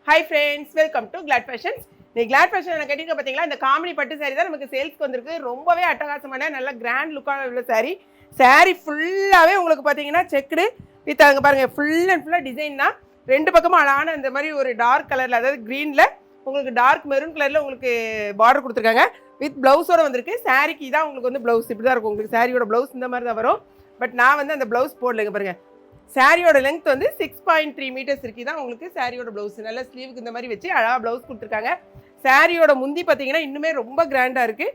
Hi friends, welcome to Glad Fashions. நீ Claude fashion கட்டிருக்க பார்த்தீங்களா, இந்த காமெடி பட்டு சாரி தான் நமக்கு சேல்ஸ்க்கு வந்திருக்கு. ரொம்பவே அட்டகாசமான நல்ல கிராண்ட் லுக்கான உள்ள சாரி. சாரி ஃபுல்லாகவே உங்களுக்கு பார்த்தீங்கன்னா செக்குடு வித் அங்கே பாருங்கள் ஃபுல் அண்ட் ஃபுல்லாக டிசைன் தான். ரெண்டு பக்கமும் அழகான இந்த மாதிரி ஒரு டார்க் கலரில், அதாவது க்ரீனில் உங்களுக்கு டார்க் மெரூன் கலரில் உங்களுக்கு பார்டர் கொடுத்துருக்காங்க. வித் ப்ளவுஸோடு வந்திருக்கு. சாரிக்கு இதான் உங்களுக்கு வந்து ப்ளவுஸ் இப்படி தான் இருக்கும். உங்களுக்கு சாரியோட ப்ளவுஸ் இந்த மாதிரி தான் வரும். பட் நான் வந்து அந்த ப்ளவுஸ் போடலைங்க பாருங்கள். சாரியோட லென்த் வந்து 6.3 மீட்டர்ஸ் இருக்குது. தான் உங்களுக்கு சாரியோட ப்ளவுஸ் நல்ல ஸ்லீவுக்கு இந்த மாதிரி வச்சு அழகாக ப்ளவுஸ் கொடுத்துருக்காங்க. சாரியோட முந்தி பார்த்தீங்கன்னா இன்னுமே ரொம்ப கிராண்டாக இருக்குது.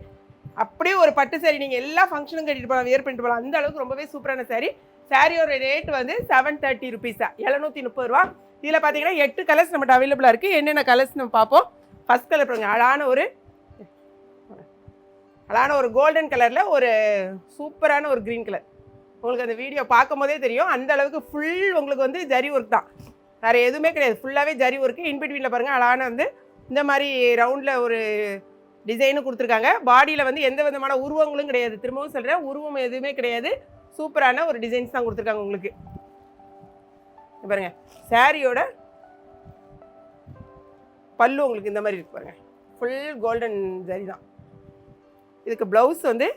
அப்படியே ஒரு பட்டு சாரி நீங்கள் எல்லா ஃபங்க்ஷனும் கட்டிட்டு போகலாம், வியர் பண்ணிட்டு போகலாம். அந்த அளவுக்கு ரொம்பவே சூப்பரான சாரி. சாரியோட ரேட் வந்து 730 rupees தான், 730 ரூபா. இதில் பார்த்தீங்கன்னா 8 கலர்ஸ் நம்மகிட்ட அவைலபிளாக இருக்குது. என்னென்ன கலர்ஸ் நம்ம பார்ப்போம். ஃபஸ்ட் கலர் பாருங்க, அழகான ஒரு கோல்டன் கலரில் ஒரு சூப்பரான ஒரு க்ரீன் கலர். உங்களுக்கு அந்த வீடியோ பார்க்கும் போதே தெரியும், அந்த அளவுக்கு ஃபுல் உங்களுக்கு வந்து ஜரி ஒர்க் தான், வேறு எதுவுமே கிடையாது. ஃபுல்லாகவே ஜரி ஒர்க்கு. இன்பிட்வீனில் பாருங்கள் அழகான வந்து இந்த மாதிரி ரவுண்டில் ஒரு டிசைனும் கொடுத்துருக்காங்க. பாடியில் வந்து எந்த விதமான உருவங்களும் கிடையாது. திரும்பவும் சொல்கிறேன், உருவம் எதுவுமே கிடையாது. சூப்பரான ஒரு டிசைன்ஸ் தான் கொடுத்துருக்காங்க உங்களுக்கு. பாருங்கள் சாரியோட பல்லு உங்களுக்கு இந்த மாதிரி இருக்கு பாருங்கள், ஃபுல் கோல்டன் ஜரி தான். இதுக்கு ப்ளவுஸ் வந்து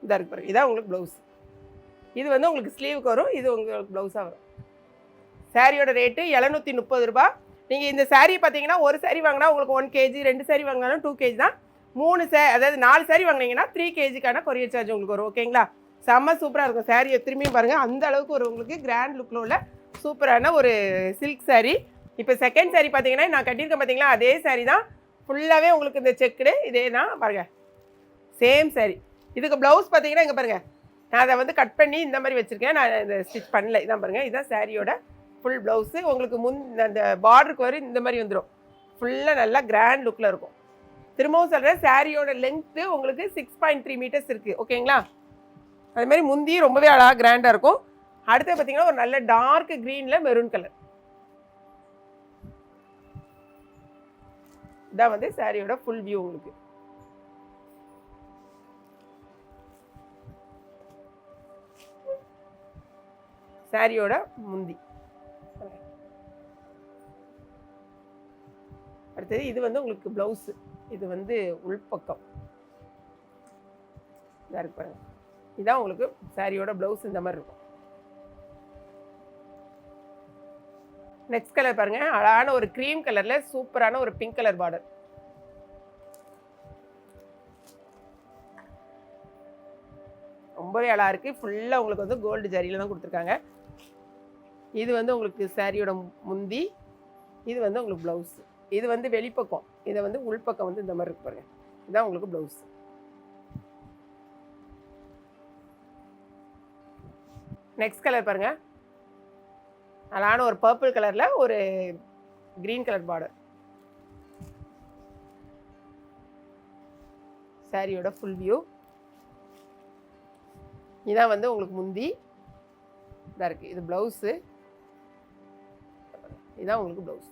இதாக இருக்கு பாருங்கள், இதான் உங்களுக்கு ப்ளவுஸ். இது வந்து உங்களுக்கு ஸ்லீவுக்கு வரும், இது உங்களுக்கு ப்ளவுஸாக வரும். சாரியோட ரேட்டு 730 ரூபா. நீங்கள் இந்த சாரீ பார்த்தீங்கன்னா ஒரு சாரீ வாங்கினா உங்களுக்கு 1 kg, 2 சாரீ வாங்கினாலும் 2 kg தான். 3 அதாவது 4 சாரீ வாங்கினீங்கன்னா 3 kgக்கான கொரியர் சார்ஜ் உங்களுக்கு வரும். ஓகேங்களா, செம்ம சூப்பராக இருக்கும். சாரியை திரும்பியும் பாருங்கள், அந்த அளவுக்கு ஒரு உங்களுக்கு கிராண்ட் லுக்கில் உள்ள சூப்பரான ஒரு சில்க் சாரீ. இப்போ செகண்ட் சாரீ பார்த்தீங்கன்னா நான் கட்டியிருக்கேன் பார்த்தீங்களா, அதே சாரீ தான். ஃபுல்லாகவே உங்களுக்கு இந்த செக்குடு இதே தான் பாருங்கள், சேம் சாரீ. இதுக்கு ப்ளவுஸ் பார்த்தீங்கன்னா இங்கே பாருங்கள், நான் அதை வந்து கட் பண்ணி இந்த மாதிரி வச்சுருக்கேன், நான் இந்த ஸ்டிச் பண்ணல. இதான் பாருங்கள், இதுதான் சாரியோட ஃபுல் ப்ளவுஸு. உங்களுக்கு அந்த பார்டருக்கு வரும் இந்த மாதிரி வந்துடும். ஃபுல்லாக நல்லா கிராண்ட் லுக்கில் இருக்கும். திரும்பவும் சொல்கிறேன், சாரியோட லென்த்து உங்களுக்கு 6.3 மீட்டர்ஸ் இருக்குது. ஓகேங்களா, அதுமாதிரி முந்தி ரொம்பவே அழகாக கிராண்டாக இருக்கும். அடுத்து பார்த்தீங்கன்னா ஒரு நல்ல டார்க் க்ரீனில் மெரூன் கலர். இதான் வந்து சாரியோட ஃபுல் வியூ உங்களுக்கு. சாரியோட முந்தி. அடுத்தது இது வந்து உங்களுக்கு ப்ளவுஸு. இது வந்து உள்பக்கம் இதாக இருக்கு பாருங்க. இதுதான் உங்களுக்கு சாரியோட ப்ளவுஸ் இந்த மாதிரி இருக்கும். நெக்ஸ்ட் கலர் பாருங்க, அழகான ஒரு க்ரீம் கலரில் சூப்பரான ஒரு பிங்க் கலர் பார்டர். ரொம்பவே அழகாக இருக்குது. ஃபுல்லாக உங்களுக்கு வந்து கோல்டு ஜரியில் தான் கொடுத்துருக்காங்க. இது வந்து உங்களுக்கு சாரியோட முந்தி, இது வந்து உங்களுக்கு ப்ளவுஸ். இது வந்து வெளிப்பக்கம், இதை வந்து உள்பக்கம் வந்து இந்த மாதிரி இருக்கு பாருங்க. இதுதான் உங்களுக்கு ப்ளவுஸ். நெக்ஸ்ட் கலர் பாருங்க, அழகான ஒரு பர்பிள் கலரில் ஒரு க்ரீன் கலர் பார்டர். சாரியோட ஃபுல் வியூ. இதான் வந்து உங்களுக்கு முந்தி இதாக இருக்குது. இது ப்ளவுஸு. இதுதான் உங்களுக்கு ப்ளவுஸ்.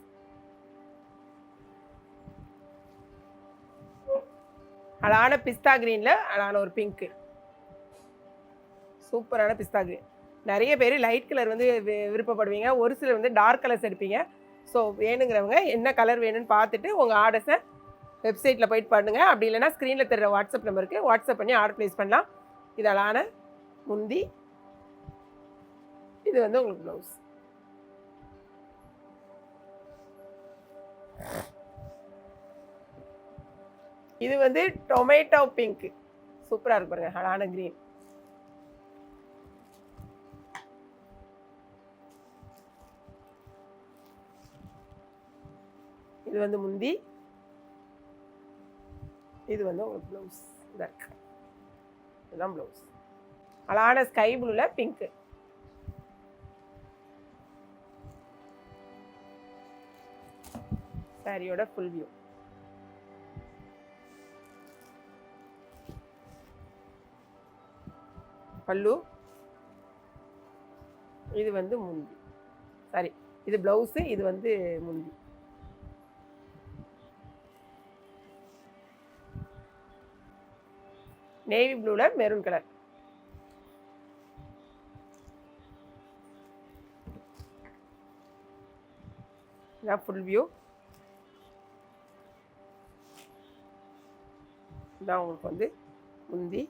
அழகான பிஸ்தா க்ரீனில் அழகான ஒரு பிங்க்கு, சூப்பரான பிஸ்தா க்ரீன். நிறைய பேர் லைட் கலர் வந்து விருப்பப்படுவீங்க, ஒரு சிலர் வந்து டார்க் கலர்ஸ் எடுப்பீங்க. ஸோ வேணுங்கிறவங்க என்ன கலர் வேணும்னு பார்த்துட்டு உங்கள் ஆர்டர்ஸை வெப்சைட்டில் போயிட்டு பண்ணுங்கள். அப்படி இல்லைனா ஸ்க்ரீனில் தர்ற வாட்ஸ்அப் நம்பருக்கு வாட்ஸ்அப் பண்ணி ஆர்டர் ப்ளேஸ் பண்ணலாம். இது அழகான முந்தி, இது வந்து உங்களுக்கு ப்ளவுஸ். இது வந்து டொமேட்டோ பிங்க், சூப்பராக இருக்கு பாருங்க, அழகான கிரீன். இது வந்து முந்தி, இது வந்து உங்களுக்கு ப்ளவுஸ். இதுதான் ப்ளவுஸ். அழகான ஸ்கை ப்ளூல பிங்க். சாரியோட ஃபுல் வியூ. பல்லு, இது வந்து முந்தி. சாரி, இது ப்ளவுஸு, இது வந்து முந்தி. நேவி ப்ளூவில் மெரூன் கலர். இதான் ஃபுல் வியூ. இதான் உங்களுக்கு வந்து முந்தி,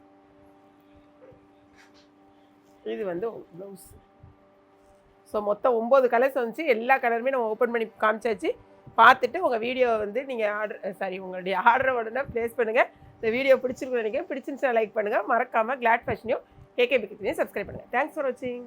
இது வந்து ப்ளவுஸ். ஸோ மொத்தம் 9 கலர்ஸ் வந்துச்சு. எல்லா கலருமே நம்ம ஓப்பன் பண்ணி காமிச்சாச்சு. பார்த்துட்டு உங்கள் வீடியோ வந்து நீங்கள் உங்களுடைய ஆர்டரை உடனே ப்ளேஸ் பண்ணுங்கள். இந்த வீடியோ பிடிச்சிருக்குன்னு நினைக்கிறேன். பிடிச்சிருந்துச்சுன்னா லைக் பண்ணுங்கள். மறக்காமல் கிளாட் ஃபேஷனையும் கேகே பிக்னியும் சப்ஸ்கிரைப் பண்ணுங்கள். தேங்க்ஸ் ஃபார் வாட்சிங்.